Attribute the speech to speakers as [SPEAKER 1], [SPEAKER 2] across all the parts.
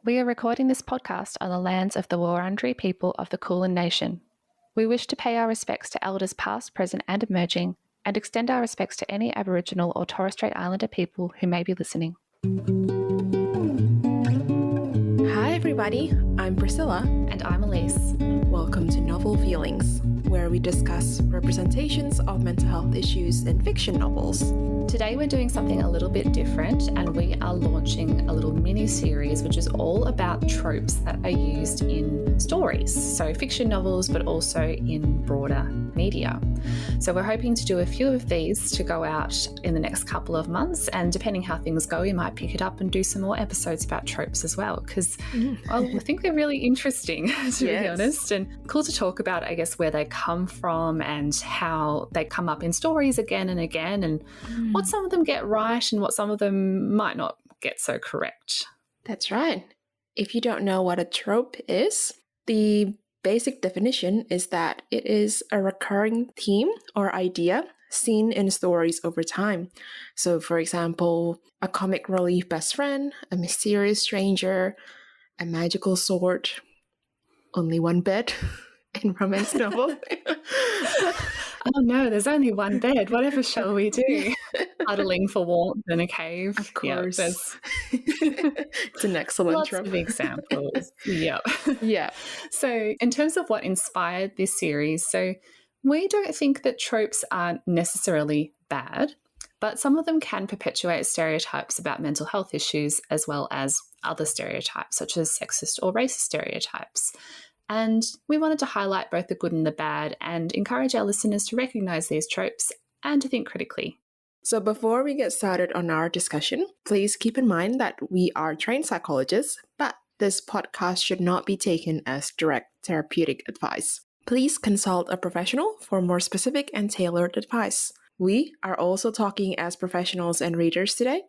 [SPEAKER 1] We are recording this podcast on the lands of the Wurundjeri people of the Kulin Nation. We wish to pay our respects to elders past, present and emerging, and extend our respects to any Aboriginal or Torres Strait Islander people who may be listening.
[SPEAKER 2] Hi everybody, I'm Priscilla.
[SPEAKER 1] And I'm Elise.
[SPEAKER 2] Welcome to Novel Feelings, where we discuss representations of mental health issues in fiction novels.
[SPEAKER 1] Today we're doing something a little bit different, and we are launching a little mini-series which is all about tropes that are used in stories, so fiction novels but also in broader media. So we're hoping to do a few of these to go out in the next couple of months, and depending how things go we might pick it up and do some more episodes about tropes as well, because I think they're really interesting to be honest, and cool to talk about, I guess, where they come from and how they come up in stories again and again, and what some of them get right and what some of them might not get so correct.
[SPEAKER 2] That's right. If you don't know what a trope is, the basic definition is that it is a recurring theme or idea seen in stories over time. So, for example, a comic relief best friend, a mysterious stranger, a magical sword, only one bed in romance novel.
[SPEAKER 1] Oh no, there's only one bed. Whatever shall we do? Huddling for warmth in a cave.
[SPEAKER 2] Of course.
[SPEAKER 1] Yeah,
[SPEAKER 2] it's an excellent
[SPEAKER 1] lots
[SPEAKER 2] trope.
[SPEAKER 1] of examples. Yeah.
[SPEAKER 2] Yeah.
[SPEAKER 1] So in terms of what inspired this series, so we don't think that tropes are necessarily bad, but some of them can perpetuate stereotypes about mental health issues as well as other stereotypes such as sexist or racist stereotypes. And we wanted to highlight both the good and the bad and encourage our listeners to recognise these tropes and to think critically.
[SPEAKER 2] So before we get started on our discussion, please keep in mind that we are trained psychologists, but this podcast should not be taken as direct therapeutic advice. Please consult a professional for more specific and tailored advice. We are also talking as professionals and readers today,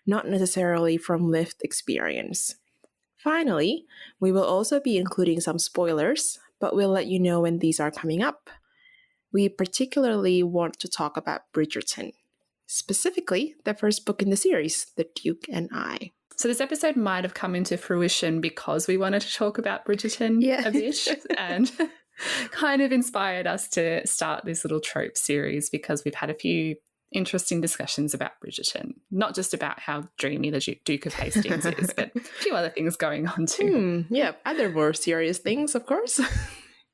[SPEAKER 2] not necessarily from lived experience. Finally, we will also be including some spoilers, but we'll let you know when these are coming up. We particularly want to talk about Bridgerton, specifically the first book in the series, The Duke and I.
[SPEAKER 1] So this episode might have come into fruition because we wanted to talk about Bridgerton a bit and kind of inspired us to start this little trope series because we've had a few interesting discussions about Bridgerton, not just about how dreamy the Duke of Hastings is, but a few other things going on too.
[SPEAKER 2] Other more serious things, of course.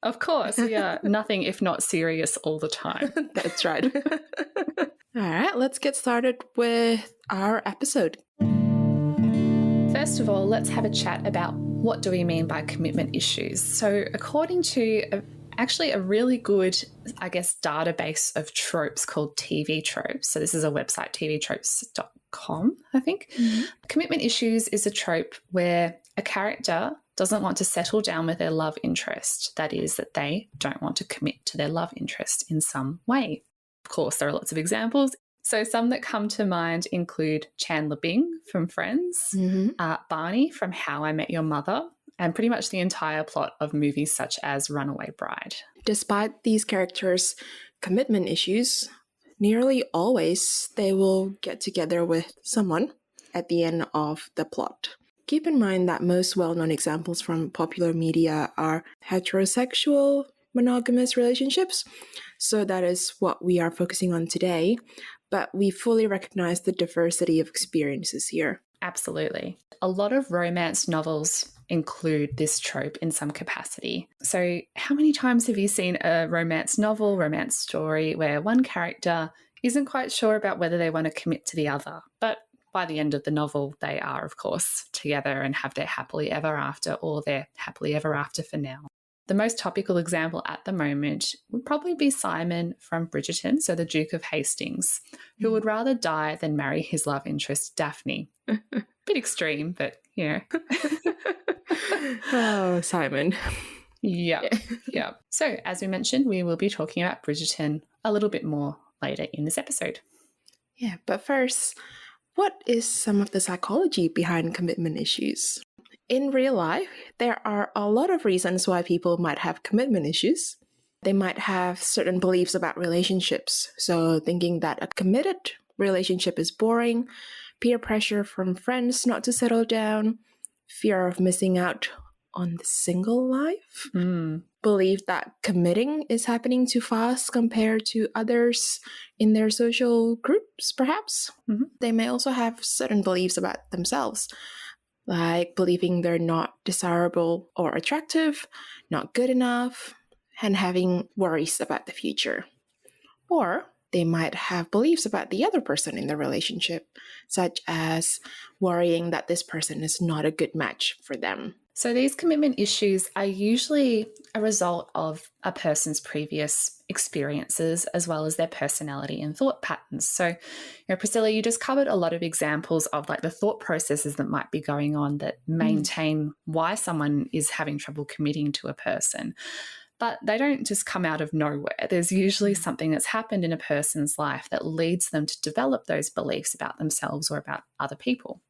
[SPEAKER 1] Of course, yeah. Nothing if not serious all the time.
[SPEAKER 2] That's right. All right, let's get started with our episode.
[SPEAKER 1] First of all, let's have a chat about what do we mean by commitment issues. So according to a really good, I guess, database of tropes called TV Tropes. So this is a website, tvtropes.com, I think. Commitment issues is a trope where a character doesn't want to settle down with their love interest. That is, that they don't want to commit to their love interest in some way. Of course, there are lots of examples. So some that come to mind include Chandler Bing from Friends, Barney from How I Met Your Mother, and pretty much the entire plot of movies such as Runaway Bride.
[SPEAKER 2] Despite these characters' commitment issues, nearly always they will get together with someone at the end of the plot. Keep in mind that most well-known examples from popular media are heterosexual monogamous relationships, so that is what we are focusing on today, but we fully recognize the diversity of experiences here.
[SPEAKER 1] Absolutely. A lot of romance novels include this trope in some capacity. So how many times have you seen a romance novel, romance story, where one character isn't quite sure about whether they want to commit to the other, but by the end of the novel, they are, of course, together and have their happily ever after, or their happily ever after for now. The most topical example at the moment would probably be Simon from Bridgerton, so the Duke of Hastings, who would rather die than marry his love interest, Daphne. Bit extreme, but, you know.
[SPEAKER 2] Oh, Simon.
[SPEAKER 1] Yeah. So, as we mentioned, we will be talking about Bridgerton a little bit more later in this episode.
[SPEAKER 2] Yeah, but first, what is some of the psychology behind commitment issues? In real life, there are a lot of reasons why people might have commitment issues. They might have certain beliefs about relationships, so thinking that a committed relationship is boring, peer pressure from friends not to settle down, fear of missing out on the single life,
[SPEAKER 1] Mm.
[SPEAKER 2] believe that committing is happening too fast compared to others in their social groups, perhaps.
[SPEAKER 1] Mhm.
[SPEAKER 2] They may also have certain beliefs about themselves, like believing they're not desirable or attractive, not good enough, and having worries about the future. Or they might have beliefs about the other person in the relationship, such as worrying that this person is not a good match for them.
[SPEAKER 1] So these commitment issues are usually a result of a person's previous experiences as well as their personality and thought patterns. So, Priscilla, you just covered a lot of examples of like the thought processes that might be going on that maintain why someone is having trouble committing to a person. But they don't just come out of nowhere. There's usually something that's happened in a person's life that leads them to develop those beliefs about themselves or about other people.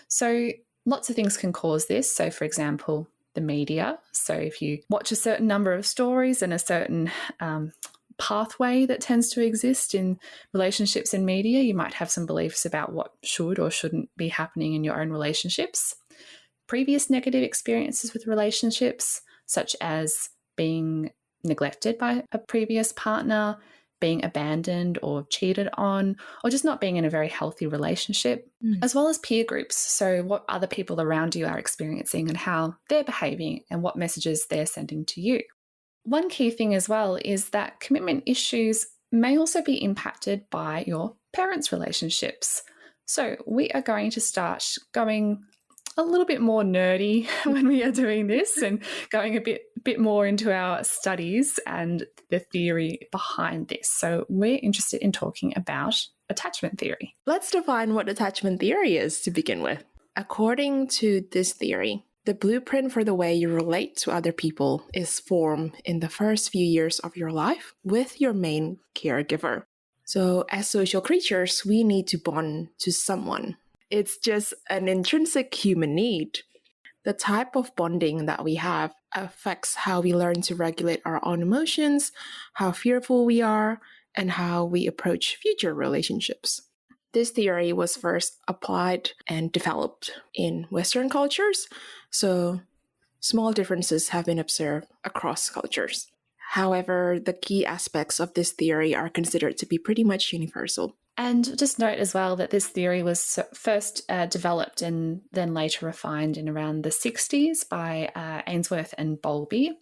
[SPEAKER 1] So lots of things can cause this. So, for example, the media. So if you watch a certain number of stories and a certain pathway that tends to exist in relationships in media, you might have some beliefs about what should or shouldn't be happening in your own relationships. Previous negative experiences with relationships, such as being neglected by a previous partner, being abandoned or cheated on, or just not being in a very healthy relationship, as well as peer groups. So what other people around you are experiencing and how they're behaving and what messages they're sending to you. One key thing as well is that commitment issues may also be impacted by your parents' relationships. So we are going to start going a little bit more nerdy when we are doing this and going a bit more into our studies and the theory behind this. So we're interested in talking about attachment theory.
[SPEAKER 2] Let's define what attachment theory is to begin with. According to this theory, the blueprint for the way you relate to other people is formed in the first few years of your life with your main caregiver. So as social creatures, we need to bond to someone. It's just an intrinsic human need. The type of bonding that we have affects how we learn to regulate our own emotions, how fearful we are, and how we approach future relationships. This theory was first applied and developed in Western cultures, so small differences have been observed across cultures. However, the key aspects of this theory are considered to be pretty much universal.
[SPEAKER 1] And just note as well that this theory was first developed and then later refined in around the 60s by Ainsworth and Bowlby.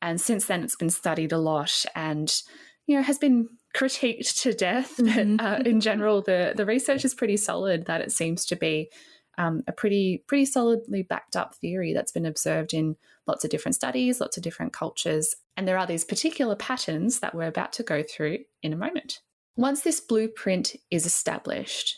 [SPEAKER 1] And since then, it's been studied a lot and, has been critiqued to death. But in general, the research is pretty solid, that it seems to be a pretty solidly backed up theory that's been observed in lots of different studies, lots of different cultures. And there are these particular patterns that we're about to go through in a moment. Once this blueprint is established,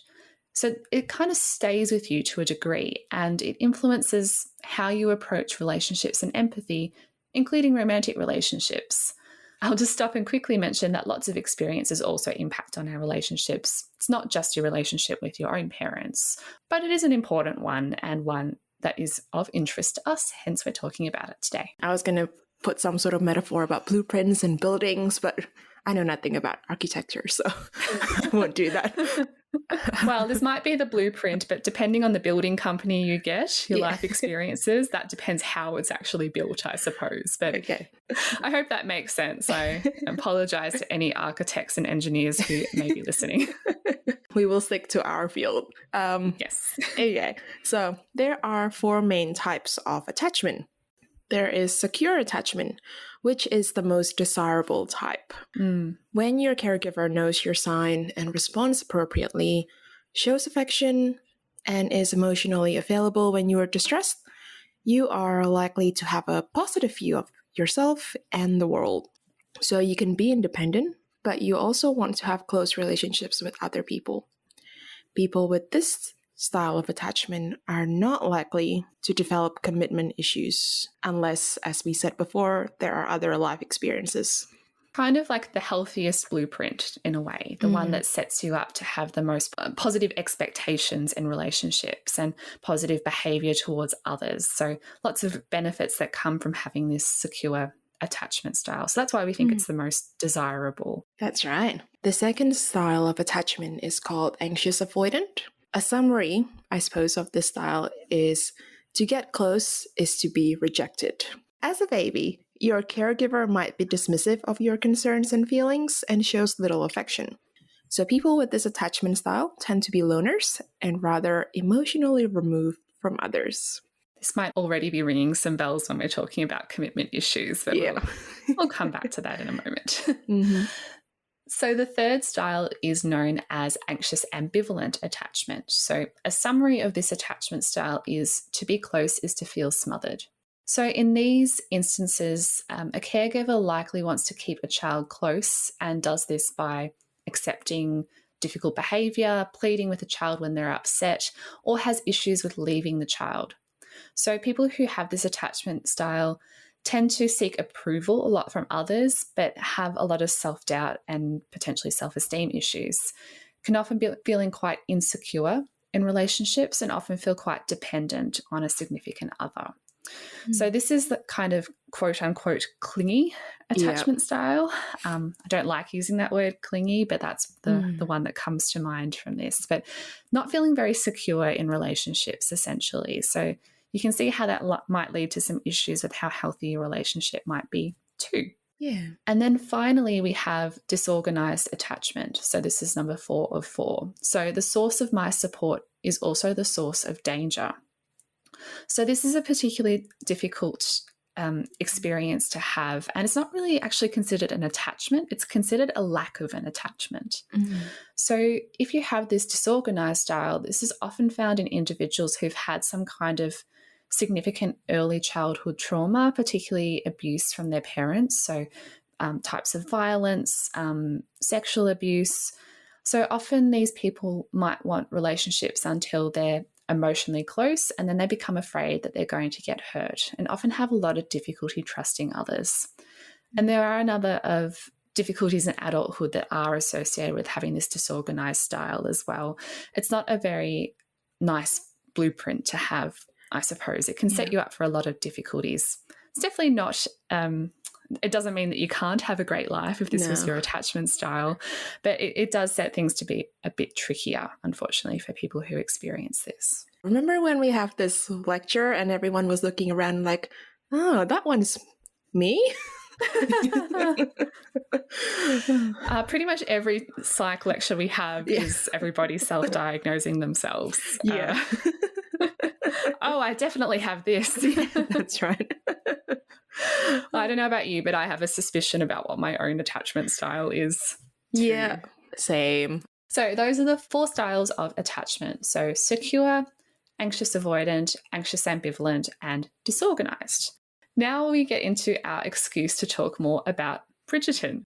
[SPEAKER 1] so it kind of stays with you to a degree and it influences how you approach relationships and empathy, including romantic relationships. I'll just stop and quickly mention that lots of experiences also impact on our relationships. It's not just your relationship with your own parents, but it is an important one and one that is of interest to us, hence we're talking about it today.
[SPEAKER 2] I was going to put some sort of metaphor about blueprints and buildings, but I know nothing about architecture, so I won't do that.
[SPEAKER 1] Well, this might be the blueprint, but depending on the building company you get, your life experiences, that depends how it's actually built, I suppose. But
[SPEAKER 2] okay.
[SPEAKER 1] I hope that makes sense. I apologize to any architects and engineers who may be listening.
[SPEAKER 2] We will stick to our field.
[SPEAKER 1] Yes.
[SPEAKER 2] Okay, so there are 4 main types of attachment. There is secure attachment, which is the most desirable type. When your caregiver knows your sign and responds appropriately, shows affection, and is emotionally available when you are distressed, you are likely to have a positive view of yourself and the world. So you can be independent, but you also want to have close relationships with other people. People with this style of attachment are not likely to develop commitment issues unless, as we said before, there are other life experiences.
[SPEAKER 1] Kind of like the healthiest blueprint in a way, the one that sets you up to have the most positive expectations in relationships and positive behavior towards others. So lots of benefits that come from having this secure attachment style. So that's why we think it's the most desirable.
[SPEAKER 2] That's right. The second style of attachment is called anxious avoidant. A summary, I suppose, of this style is To get close is to be rejected. As a baby, your caregiver might be dismissive of your concerns and feelings and shows little affection. So people with this attachment style tend to be loners and rather emotionally removed from others.
[SPEAKER 1] This might already be ringing some bells when we're talking about commitment issues, but we'll come back to that in a moment.
[SPEAKER 2] Mm-hmm.
[SPEAKER 1] So the third style is known as anxious ambivalent attachment. So a summary of this attachment style is to be close is to feel smothered. So in these instances, a caregiver likely wants to keep a child close and does this by accepting difficult behaviour, pleading with the child when they're upset, or has issues with leaving the child. So people who have this attachment style tend to seek approval a lot from others, but have a lot of self-doubt and potentially self-esteem issues, can often be feeling quite insecure in relationships and often feel quite dependent on a significant other. So this is the kind of quote-unquote clingy attachment style. I don't like using that word clingy, but that's the one that comes to mind from this. But not feeling very secure in relationships, essentially. So you can see how that might lead to some issues with how healthy your relationship might be too.
[SPEAKER 2] Yeah.
[SPEAKER 1] And then finally, we have disorganized attachment. So this is number 4 of 4. So the source of my support is also the source of danger. So this is a particularly difficult experience to have, and it's not really actually considered an attachment. It's considered a lack of an attachment. So if you have this disorganized style, this is often found in individuals who've had some kind of significant early childhood trauma, particularly abuse from their parents, so types of violence, sexual abuse. So often these people might want relationships until they're emotionally close, and then they become afraid that they're going to get hurt and often have a lot of difficulty trusting others. And there are a number of difficulties in adulthood that are associated with having this disorganized style as well. It's not a very nice blueprint to have, I suppose. It can set you up for a lot of difficulties. It's definitely not it doesn't mean that you can't have a great life if this was your attachment style, but it does set things to be a bit trickier, unfortunately, for people who experience this.
[SPEAKER 2] Remember when we have this lecture and everyone was looking around like, oh, that one's me?
[SPEAKER 1] Pretty much every psych lecture we have is everybody self-diagnosing themselves. Oh, I definitely have this.
[SPEAKER 2] That's right.
[SPEAKER 1] I don't know about you, but I have a suspicion about what my own attachment style is.
[SPEAKER 2] Yeah, same.
[SPEAKER 1] So those are the 4 styles of attachment. So secure, anxious avoidant, anxious ambivalent, and disorganized. Now we get into our excuse to talk more about Bridgerton.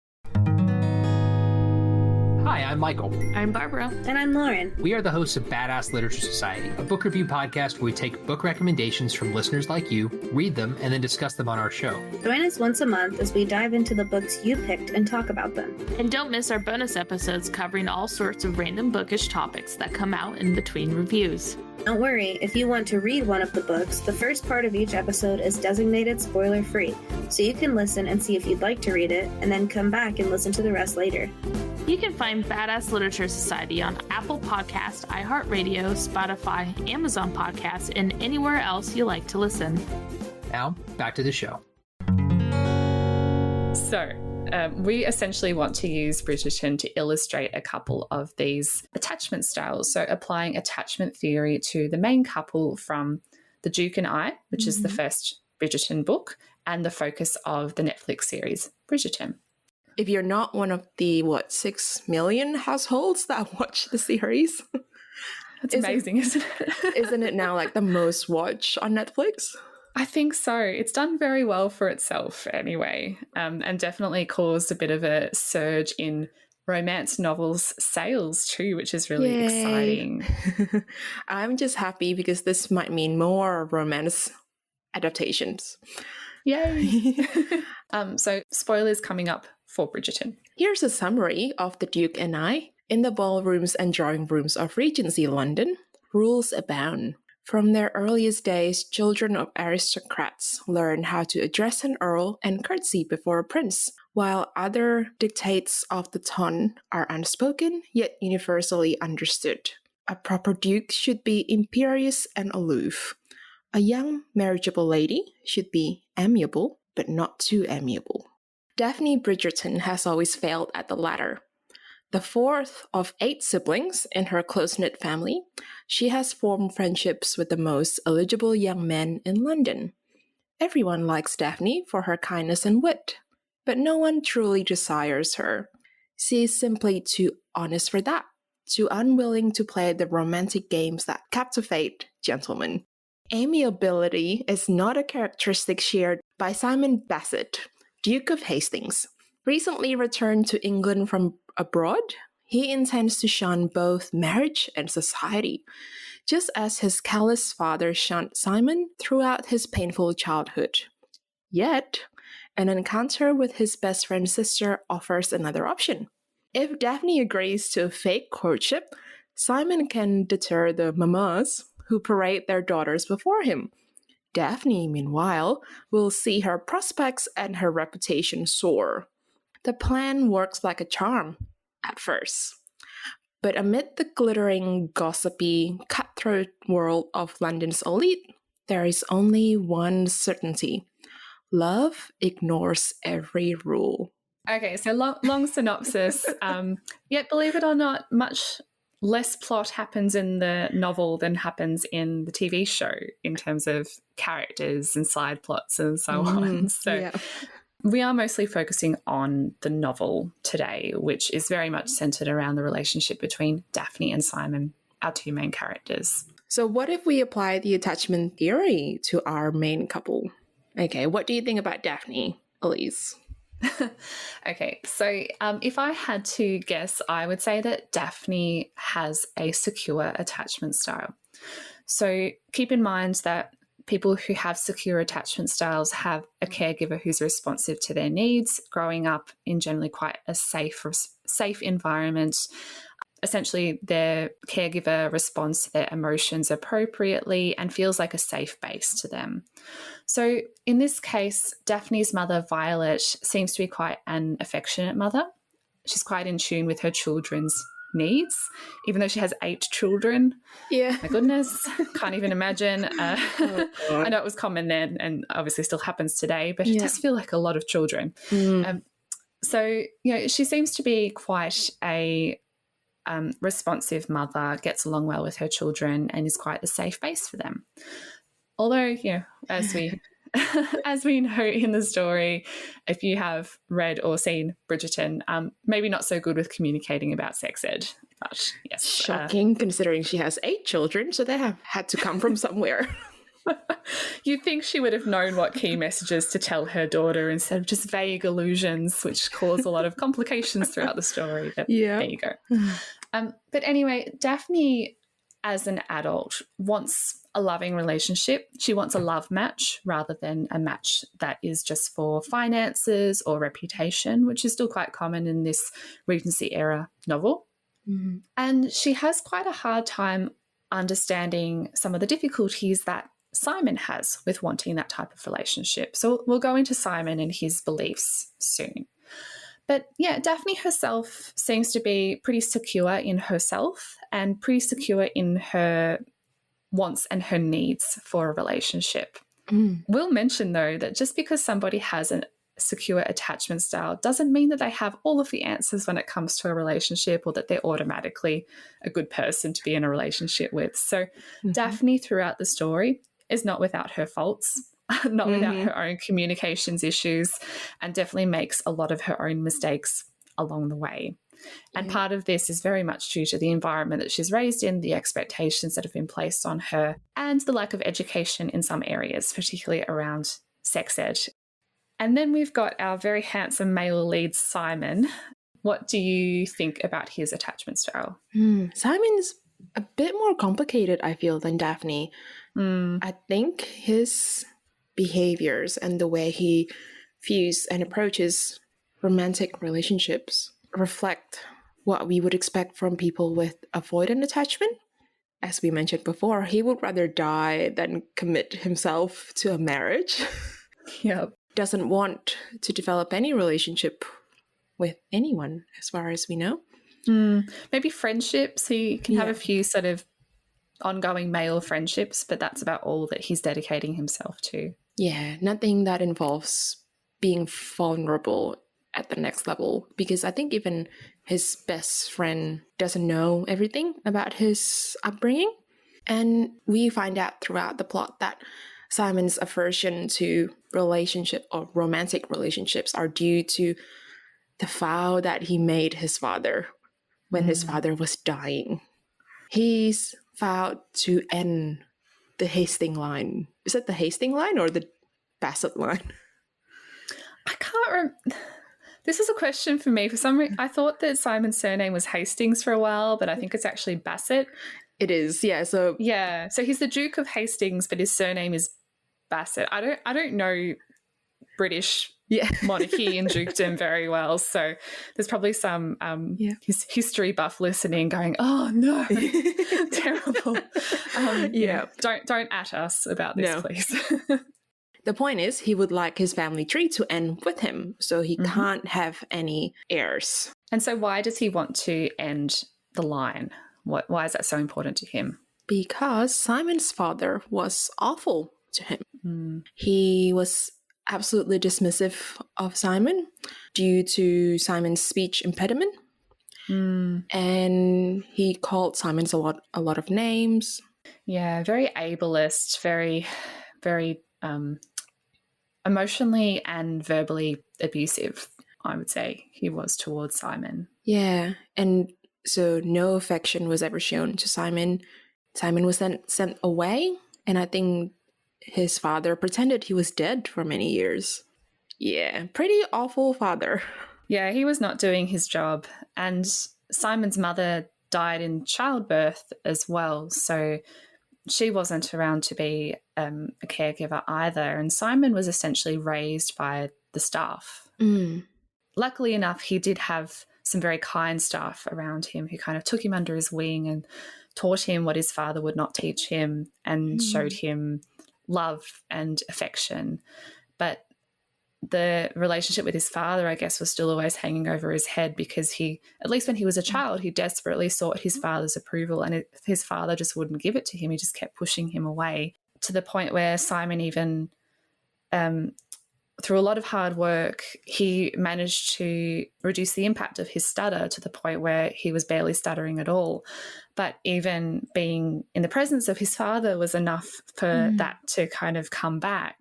[SPEAKER 3] Hi, I'm Michael.
[SPEAKER 4] I'm Barbara.
[SPEAKER 5] And I'm Lauren.
[SPEAKER 3] We are the hosts of Badass Literature Society, a book review podcast where we take book recommendations from listeners like you, read them, and then discuss them on our show.
[SPEAKER 5] Join us once a month as we dive into the books you picked and talk about them.
[SPEAKER 4] And don't miss our bonus episodes covering all sorts of random bookish topics that come out in between reviews.
[SPEAKER 5] Don't worry, if you want to read one of the books, the first part of each episode is designated spoiler-free, so you can listen and see if you'd like to read it, and then come back and listen to the rest later.
[SPEAKER 4] You can find Badass Literature Society on Apple Podcasts, iHeartRadio, Spotify, Amazon Podcasts, and anywhere else you like to listen.
[SPEAKER 3] Now, back to the show.
[SPEAKER 1] So, we essentially want to use Bridgerton to illustrate a couple of these attachment styles. So applying attachment theory to the main couple from The Duke and I, which is the first Bridgerton book, and the focus of the Netflix series Bridgerton.
[SPEAKER 2] If you're not one of the, 6 million households that watch the series.
[SPEAKER 1] That's amazing, isn't it?
[SPEAKER 2] Isn't it now like the most watched on Netflix?
[SPEAKER 1] I think so. It's done very well for itself anyway, and definitely caused a bit of a surge in romance novels sales too, which is really exciting.
[SPEAKER 2] I'm just happy because this might mean more romance adaptations.
[SPEAKER 1] Yay! So spoilers coming up for Bridgerton.
[SPEAKER 2] Here's a summary of The Duke and I. In the ballrooms and drawing rooms of Regency London, rules abound. From their earliest days, children of aristocrats learn how to address an earl and curtsy before a prince, while other dictates of the ton are unspoken yet universally understood. A proper duke should be imperious and aloof. A young marriageable lady should be amiable, but not too amiable. Daphne Bridgerton has always failed at the latter. The fourth of 8 siblings in her close-knit family, she has formed friendships with the most eligible young men in London. Everyone likes Daphne for her kindness and wit, but no one truly desires her. She is simply too honest for that, too unwilling to play the romantic games that captivate gentlemen. Amiability is not a characteristic shared by Simon Bassett, Duke of Hastings. Recently returned to England from abroad, he intends to shun both marriage and society, just as his callous father shunned Simon throughout his painful childhood. Yet, an encounter with his best friend's sister offers another option. If Daphne agrees to a fake courtship, Simon can deter the mamas who parade their daughters before him. Daphne, meanwhile, will see her prospects and her reputation soar. The plan works like a charm at first. But amid the glittering, gossipy, cutthroat world of London's elite, there is only one certainty. Love ignores every rule.
[SPEAKER 1] Okay, so long synopsis. Yet, believe it or not, much less plot happens in the novel than happens in the TV show in terms of characters and side plots and so on. So
[SPEAKER 2] Yeah.
[SPEAKER 1] we are mostly focusing on the novel today, which is very much centered around the relationship between Daphne and Simon, our 2 main characters.
[SPEAKER 2] So what if we apply the attachment theory to our main couple? Okay, what do you think about Daphne, Elise?
[SPEAKER 1] Okay, so if I had to guess, I would say that Daphne has a secure attachment style. So keep in mind that people who have secure attachment styles have a caregiver who's responsive to their needs, growing up in generally quite a safe environment. Essentially, their caregiver responds to their emotions appropriately and feels like a safe base to them. So in this case, Daphne's mother, Violet, seems to be quite an affectionate mother. She's quite in tune with her children's needs, even though she has 8 children.
[SPEAKER 2] Yeah.
[SPEAKER 1] My goodness, can't even imagine. I know it was common then and obviously still happens today, but it does feel like a lot of children. So, she seems to be quite a responsive mother, gets along well with her children and is quite a safe base for them. Although, as we as we know in the story, if you have read or seen Bridgerton, maybe not so good with communicating about sex ed. But yes,
[SPEAKER 2] shocking considering she has 8 children, so they have had to come from somewhere.
[SPEAKER 1] You'd think she would have known what key messages to tell her daughter instead of just vague allusions, which cause a lot of complications throughout the story. But there you go. But anyway, Daphne, as an adult, wants a loving relationship. She wants a love match rather than a match that is just for finances or reputation, which is still quite common in this Regency era novel. And she has quite a hard time understanding some of the difficulties that Simon has with wanting that type of relationship. So we'll go into Simon and his beliefs soon. But yeah, Daphne herself seems to be pretty secure in herself and pretty secure in her wants and her needs for a relationship. We'll mention, though, that just because somebody has a secure attachment style doesn't mean that they have all of the answers when it comes to a relationship or that they're automatically a good person to be in a relationship with. So Daphne, throughout the story, is not without her faults, not without her own communications issues, and definitely makes a lot of her own mistakes along the way. And part of this is very much due to the environment that she's raised in, the expectations that have been placed on her, and the lack of education in some areas, particularly around sex ed. And then we've got our very handsome male lead, Simon. What do you think about his attachment style?
[SPEAKER 2] Simon's a bit more complicated, I feel, than Daphne. I think his behaviors and the way he views and approaches romantic relationships reflect what we would expect from people with avoidant attachment. As we mentioned before, he would rather die than commit himself to a marriage. Doesn't want to develop any relationship with anyone, as far as we know.
[SPEAKER 1] Maybe friendships. He can have a few sort of ongoing male friendships, but that's about all that he's dedicating himself to.
[SPEAKER 2] Yeah, nothing that involves being vulnerable at the next level, because I think even his best friend doesn't know everything about his upbringing. And we find out throughout the plot that Simon's aversion to relationship or romantic relationships are due to the vow that he made his father when his father was dying. He's vowed to end the Hastings line. Is it the Hastings line or the Bassett line?
[SPEAKER 1] I can't remember. This is a question for me. For some reason, I thought that Simon's surname was Hastings for a while, but I think it's actually Bassett.
[SPEAKER 2] It is, yeah. So
[SPEAKER 1] he's the Duke of Hastings, but his surname is Bassett. I don't know British monarchy and dukedom very well, so there's probably some his history buff listening, going, "Oh no, terrible." Don't at us about this, please.
[SPEAKER 2] The point is, he would like his family tree to end with him, so he can't have any heirs.
[SPEAKER 1] And so why does he want to end the line? Why is that so important to him?
[SPEAKER 2] Because Simon's father was awful to him. He was absolutely dismissive of Simon due to Simon's speech impediment. And he called Simon a lot of names.
[SPEAKER 1] Yeah, very ableist, very, very emotionally and verbally abusive, I would say he was towards Simon.
[SPEAKER 2] Yeah, and so no affection was ever shown to Simon. Simon was then sent away, and I think his father pretended he was dead for many years. Yeah, pretty awful father.
[SPEAKER 1] Yeah, he was not doing his job. And Simon's mother died in childbirth as well, so she wasn't around to be a caregiver either. And Simon was essentially raised by the staff. Luckily enough, he did have some very kind staff around him who kind of took him under his wing and taught him what his father would not teach him and showed him love and affection. But the relationship with his father, I guess, was still always hanging over his head, because he, at least when he was a child, he desperately sought his father's approval, and his father just wouldn't give it to him. He just kept pushing him away, to the point where Simon even, through a lot of hard work, he managed to reduce the impact of his stutter to the point where he was barely stuttering at all. But even being in the presence of his father was enough for that to kind of come back.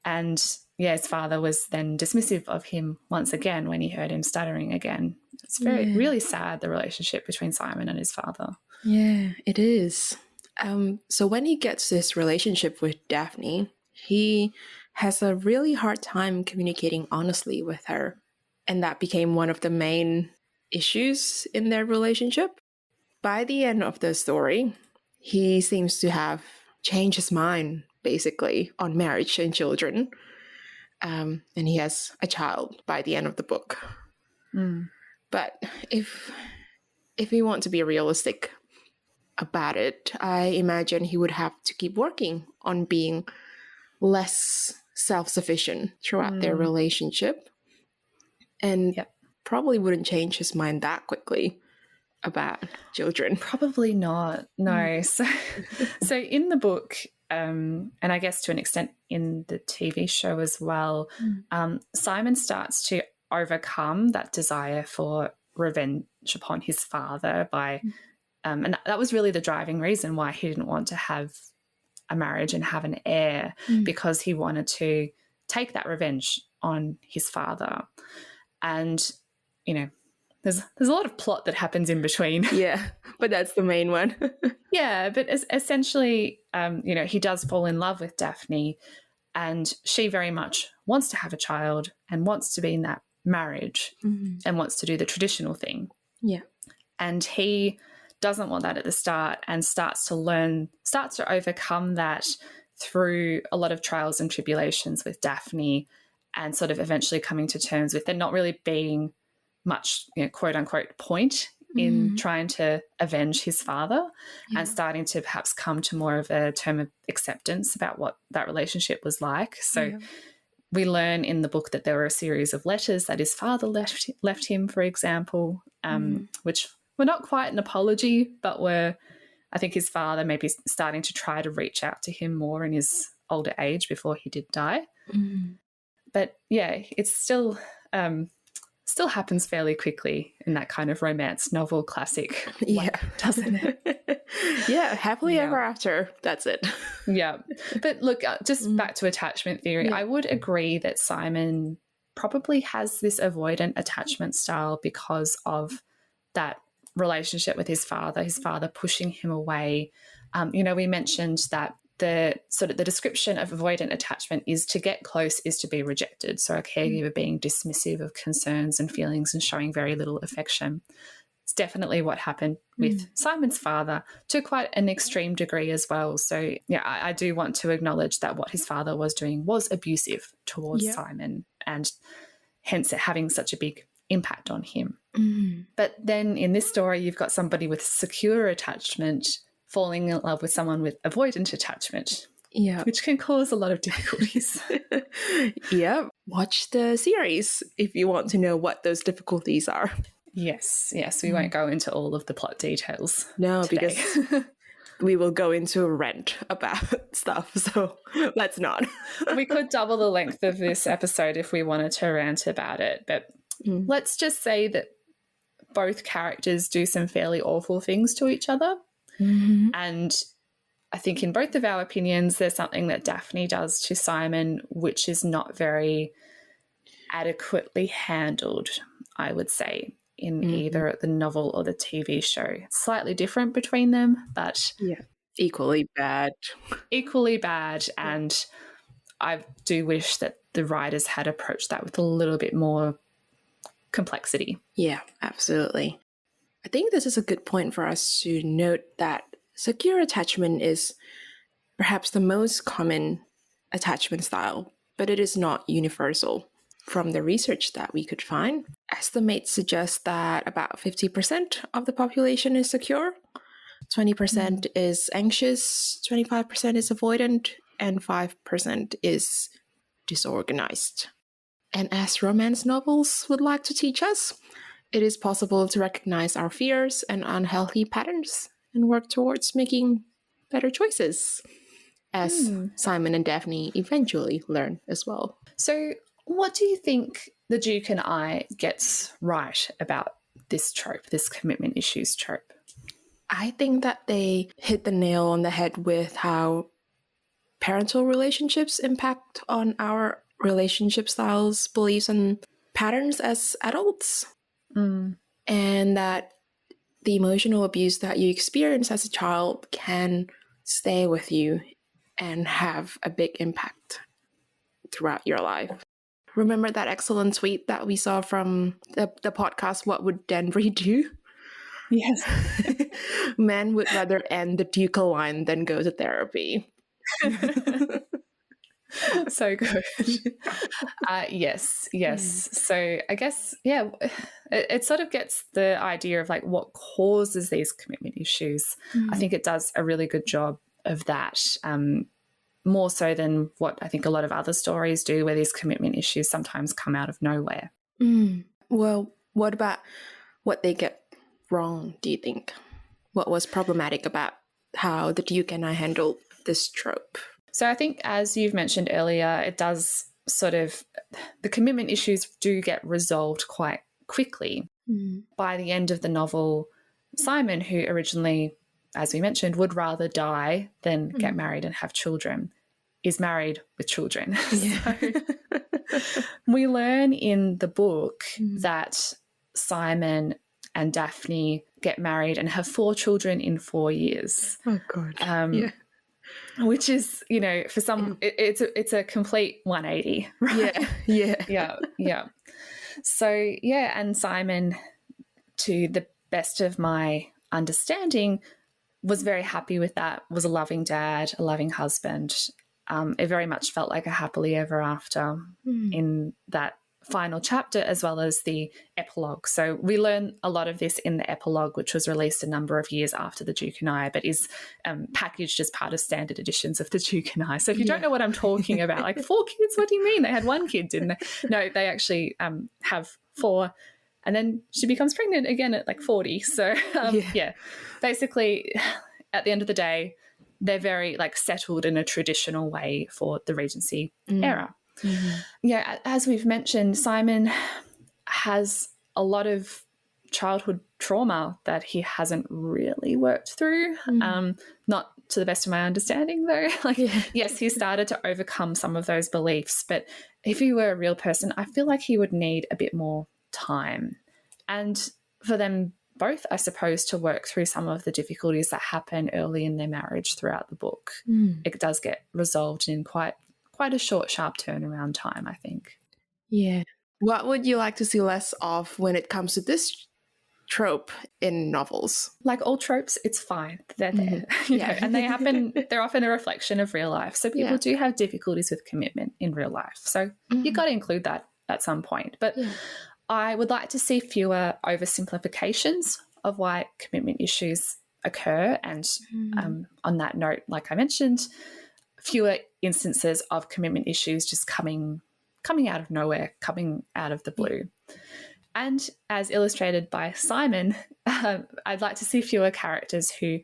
[SPEAKER 1] And yeah, his father was then dismissive of him once again when he heard him stuttering again. It's really sad, the relationship between Simon and his father.
[SPEAKER 2] Yeah, it is. So when he gets this relationship with Daphne, he has a really hard time communicating honestly with her. And that became one of the main issues in their relationship. By the end of the story, he seems to have changed his mind, basically, on marriage and children. And he has a child by the end of the book. But if we want to be realistic about it, I imagine he would have to keep working on being less self-sufficient throughout their relationship, and probably wouldn't change his mind that quickly about children.
[SPEAKER 1] Probably not, no. So in the book, and I guess to an extent in the TV show as well, Simon starts to overcome that desire for revenge upon his father by, and that was really the driving reason why he didn't want to have a marriage and have an heir, because he wanted to take that revenge on his father. And, you know, there's a lot of plot that happens in between.
[SPEAKER 2] Yeah, but that's the main one.
[SPEAKER 1] Yeah, but essentially, you know, he does fall in love with Daphne, and she very much wants to have a child and wants to be in that marriage and wants to do the traditional thing.
[SPEAKER 2] Yeah.
[SPEAKER 1] And he doesn't want that at the start, and starts to overcome that through a lot of trials and tribulations with Daphne, and sort of eventually coming to terms with there not really being much, you know, quote unquote point in trying to avenge his father, and starting to perhaps come to more of a term of acceptance about what that relationship was like. So we learn in the book that there were a series of letters that his father left him, for example, which were not quite an apology, but were I think his father maybe starting to try to reach out to him more in his older age before he did die. But yeah, it's still happens fairly quickly in that kind of romance novel classic way, doesn't it?
[SPEAKER 2] Yeah, happily ever after. That's it.
[SPEAKER 1] Yeah. But look, just back to attachment theory, I would agree that Simon probably has this avoidant attachment style because of that relationship with his father pushing him away. We mentioned that the description of avoidant attachment is to get close is to be rejected. So a caregiver being dismissive of concerns and feelings and showing very little affection. It's definitely what happened with Simon's father to quite an extreme degree as well. So yeah, I do want to acknowledge that what his father was doing was abusive towards Simon, and hence it having such a big impact on him. But then in this story, you've got somebody with secure attachment falling in love with someone with avoidant attachment, which can cause a lot of difficulties.
[SPEAKER 2] Watch the series if you want to know what those difficulties are.
[SPEAKER 1] Yes, we won't go into all of the plot details.
[SPEAKER 2] No,
[SPEAKER 1] today.
[SPEAKER 2] because we will go into a rant about stuff, so let's not.
[SPEAKER 1] We could double the length of this episode if we wanted to rant about it, but let's just say that both characters do some fairly awful things to each other. And I think in both of our opinions, there's something that Daphne does to Simon which is not very adequately handled, I would say, in either the novel or the TV show. It's slightly different between them, but
[SPEAKER 2] equally bad.
[SPEAKER 1] And I do wish that the writers had approached that with a little bit more complexity.
[SPEAKER 2] Yeah, absolutely. I think this is a good point for us to note that secure attachment is perhaps the most common attachment style, but it is not universal. From the research that we could find, estimates suggest that about 50% of the population is secure, 20% is anxious, 25% is avoidant, and 5% is disorganized. And as romance novels would like to teach us, it is possible to recognize our fears and unhealthy patterns and work towards making better choices, as Simon and Daphne eventually learn as well.
[SPEAKER 1] So what do you think the Duke and I gets right about this trope, this commitment issues trope?
[SPEAKER 2] I think that they hit the nail on the head with how parental relationships impact on our relationship styles, beliefs, and patterns as adults. And that the emotional abuse that you experience as a child can stay with you and have a big impact throughout your life. Remember that excellent tweet that we saw from the podcast, What Would Denry Do?
[SPEAKER 1] Yes.
[SPEAKER 2] Men would rather end the ducal line than go to therapy.
[SPEAKER 1] So good. Yes. So I guess, it sort of gets the idea of like what causes these commitment issues. I think it does a really good job of that, more so than what I think a lot of other stories do, where these commitment issues sometimes come out of nowhere.
[SPEAKER 2] Well, what about what they get wrong, do you think? What was problematic about how the Duke and I handled this trope?
[SPEAKER 1] So I think, as you've mentioned earlier, it does sort of, the commitment issues do get resolved quite quickly. By the end of the novel, Simon, who originally, as we mentioned, would rather die than get married and have children, is married with children. So we learn in the book that Simon and Daphne get married and have 4 children in 4 years.
[SPEAKER 2] Oh, God.
[SPEAKER 1] Which is, for some, it's a complete 180, right? Yeah. So, and Simon, to the best of my understanding, was very happy with that, was a loving dad, a loving husband. It very much felt like a happily ever after in that final chapter, as well as the epilogue. So we learn a lot of this in the epilogue, which was released a number of years after The Duke and I, but is packaged as part of standard editions of The Duke and I. So if you don't know what I'm talking about, like 4 kids, what do you mean? They had 1 kid, didn't they? No, they actually have 4. And then she becomes pregnant again at like 40. So, basically at the end of the day, they're very like settled in a traditional way for the Regency era. Yeah, as we've mentioned, Simon has a lot of childhood trauma that he hasn't really worked through. Not to the best of my understanding, though. Yes, he started to overcome some of those beliefs, but if he were a real person, I feel like he would need a bit more time. And for them both, I suppose, to work through some of the difficulties that happen early in their marriage throughout the book. It does get resolved in quite a short, sharp turnaround time, I think.
[SPEAKER 2] Yeah. What would you like to see less of when it comes to this trope in novels?
[SPEAKER 1] Like all tropes, it's fine. They're there. You know, and they're often a reflection of real life. So people do have difficulties with commitment in real life. So you've got to include that at some point. But I would like to see fewer oversimplifications of why commitment issues occur. And on that note, like I mentioned, fewer instances of commitment issues just coming out of nowhere, coming out of the blue. And as illustrated by Simon, I'd like to see fewer characters who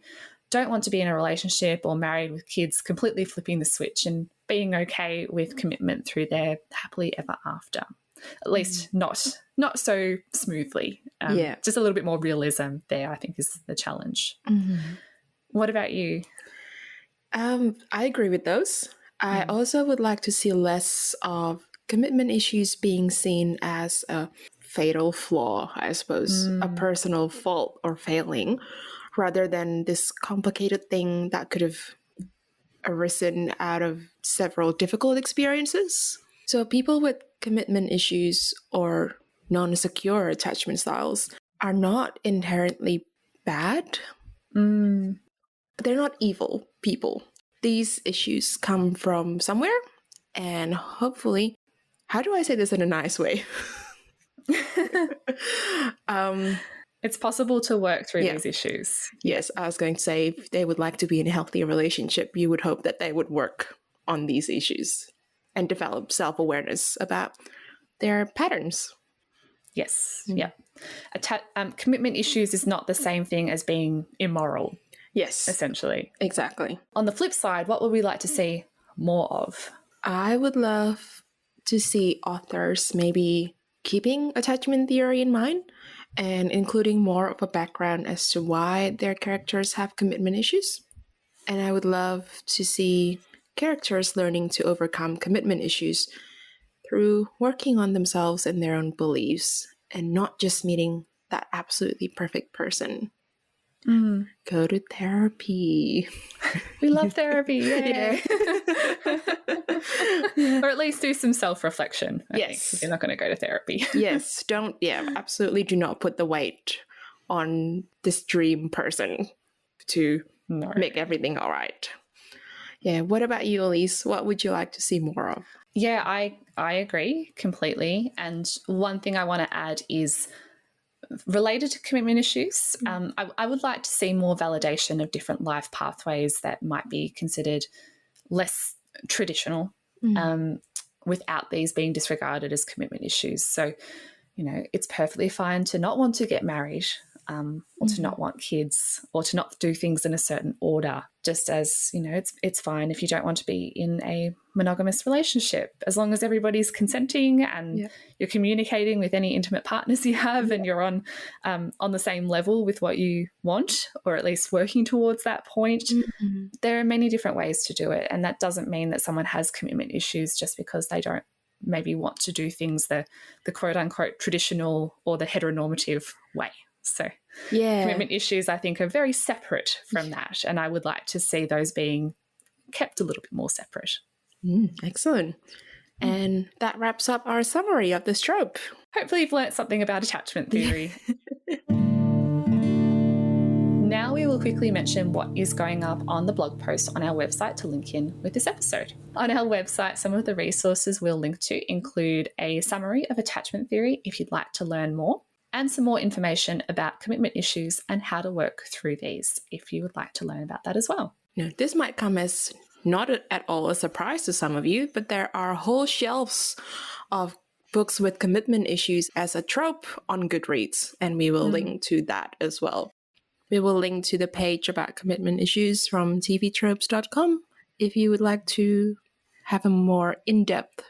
[SPEAKER 1] don't want to be in a relationship or married with kids completely flipping the switch and being okay with commitment through their happily ever after. At least not so smoothly. Just a little bit more realism there, I think, is the challenge. What about you?
[SPEAKER 2] I agree with those. I also would like to see less of commitment issues being seen as a fatal flaw, I suppose, a personal fault or failing, rather than this complicated thing that could have arisen out of several difficult experiences. So people with commitment issues or non-secure attachment styles are not inherently bad. They're not evil people. These issues come from somewhere, and hopefully, how do I say this in a nice way?
[SPEAKER 1] It's possible to work through these issues.
[SPEAKER 2] Yes, I was going to say, if they would like to be in a healthy relationship, you would hope that they would work on these issues and develop self-awareness about their patterns.
[SPEAKER 1] Yes, yeah. Commitment issues is not the same thing as being immoral.
[SPEAKER 2] Yes.
[SPEAKER 1] Essentially.
[SPEAKER 2] Exactly.
[SPEAKER 1] On the flip side, what would we like to see more of?
[SPEAKER 2] I would love to see authors maybe keeping attachment theory in mind and including more of a background as to why their characters have commitment issues. And I would love to see characters learning to overcome commitment issues through working on themselves and their own beliefs and not just meeting that absolutely perfect person. Go to therapy.
[SPEAKER 1] We love therapy. Yay. Or at least do some self-reflection. I think, if you're not going to go to therapy.
[SPEAKER 2] Yes. Absolutely do not put the weight on this dream person to make everything all right. Yeah. What about you, Elise? What would you like to see more of?
[SPEAKER 1] Yeah, I agree completely. And one thing I want to add is related to commitment issues. I would like to see more validation of different life pathways that might be considered less traditional without these being disregarded as commitment issues. So, you know, it's perfectly fine to not want to get married or to not want kids or to not do things in a certain order, just as, you know, it's fine if you don't want to be in a monogamous relationship, as long as everybody's consenting and you're communicating with any intimate partners you have and you're on the same level with what you want, or at least working towards that point. There are many different ways to do it, and that doesn't mean that someone has commitment issues just because they don't maybe want to do things the quote-unquote traditional or the heteronormative way. So commitment issues, I think, are very separate from that, and I would like to see those being kept a little bit more separate.
[SPEAKER 2] Excellent. And that wraps up our summary of this trope.
[SPEAKER 1] Hopefully you've learnt something about attachment theory. Now we will quickly mention what is going up on the blog post on our website to link in with this episode. On our website, some of the resources we'll link to include a summary of attachment theory if you'd like to learn more, and some more information about commitment issues and how to work through these if you would like to learn about that as well.
[SPEAKER 2] Now, this might come as not at all a surprise to some of you, but there are whole shelves of books with commitment issues as a trope on Goodreads, and we will link to that as well. We will link to the page about commitment issues from tvtropes.com if you would like to have a more in-depth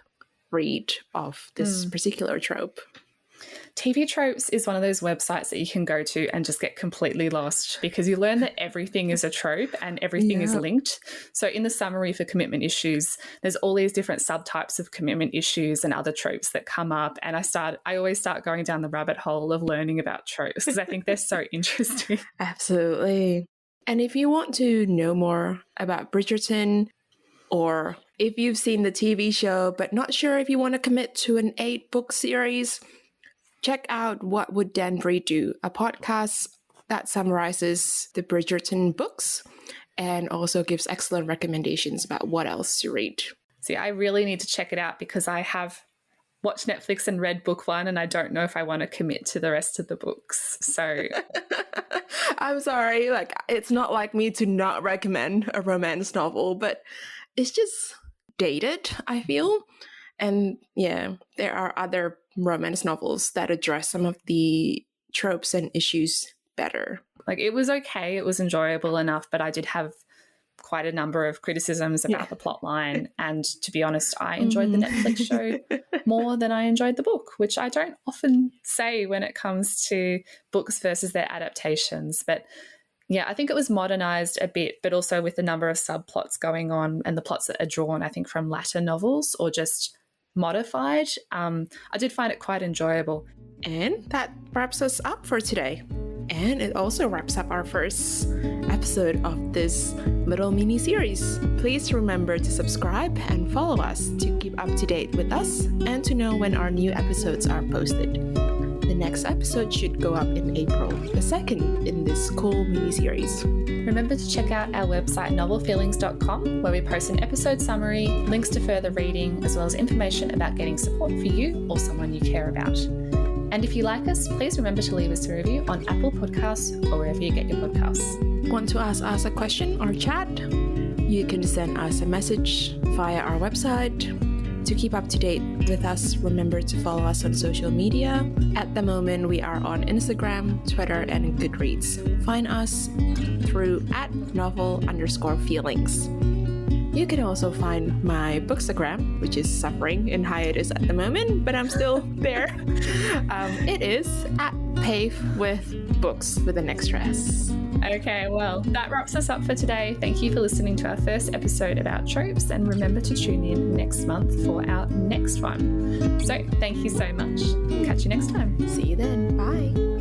[SPEAKER 2] read of this particular trope.
[SPEAKER 1] TV Tropes is one of those websites that you can go to and just get completely lost because you learn that everything is a trope and everything is linked. So in the summary for commitment issues, there's all these different subtypes of commitment issues and other tropes that come up. And I always start going down the rabbit hole of learning about tropes because I think they're so interesting.
[SPEAKER 2] Absolutely. And if you want to know more about Bridgerton, or if you've seen the TV show but not sure if you want to commit to an 8-book series, check out What Would Danbury Do, a podcast that summarizes the Bridgerton books and also gives excellent recommendations about what else to read.
[SPEAKER 1] See, I really need to check it out because I have watched Netflix and read book 1 and I don't know if I want to commit to the rest of the books. So
[SPEAKER 2] I'm sorry, it's not like me to not recommend a romance novel, but it's just dated, I feel. And yeah, there are other romance novels that address some of the tropes and issues better.
[SPEAKER 1] It was okay, it was enjoyable enough, but I did have quite a number of criticisms about the plot line. And to be honest, I enjoyed the Netflix show more than I enjoyed the book, which I don't often say when it comes to books versus their adaptations. But yeah, I think it was modernized a bit, but also with a number of subplots going on and the plots that are drawn, I think, from latter novels or just modified. I did find it quite enjoyable.
[SPEAKER 2] And that wraps us up for today. And it also wraps up our first episode of this little mini-series. Please remember to subscribe and follow us to keep up to date with us and to know when our new episodes are posted. The next episode should go up in April, the second in this cool mini-series.
[SPEAKER 1] Remember to check out our website novelfeelings.com, where we post an episode summary, links to further reading, as well as information about getting support for you or someone you care about. And if you like us, please remember to leave us a review on Apple Podcasts or wherever you get your podcasts.
[SPEAKER 2] Want to ask us a question or chat? You can send us a message via our website. To keep up to date with us, remember to follow us on social media. At the moment, we are on Instagram, Twitter, and Goodreads. Find us through @novel_feelings. You can also find my Bookstagram, which is suffering in hiatus at the moment, but I'm still there. It is @pavewithbooks with an extra S.
[SPEAKER 1] Okay, well, that wraps us up for today. Thank you for listening to our first episode about tropes, and remember to tune in next month for our next one. So, thank you so much. Catch you next time.
[SPEAKER 2] See you then. Bye.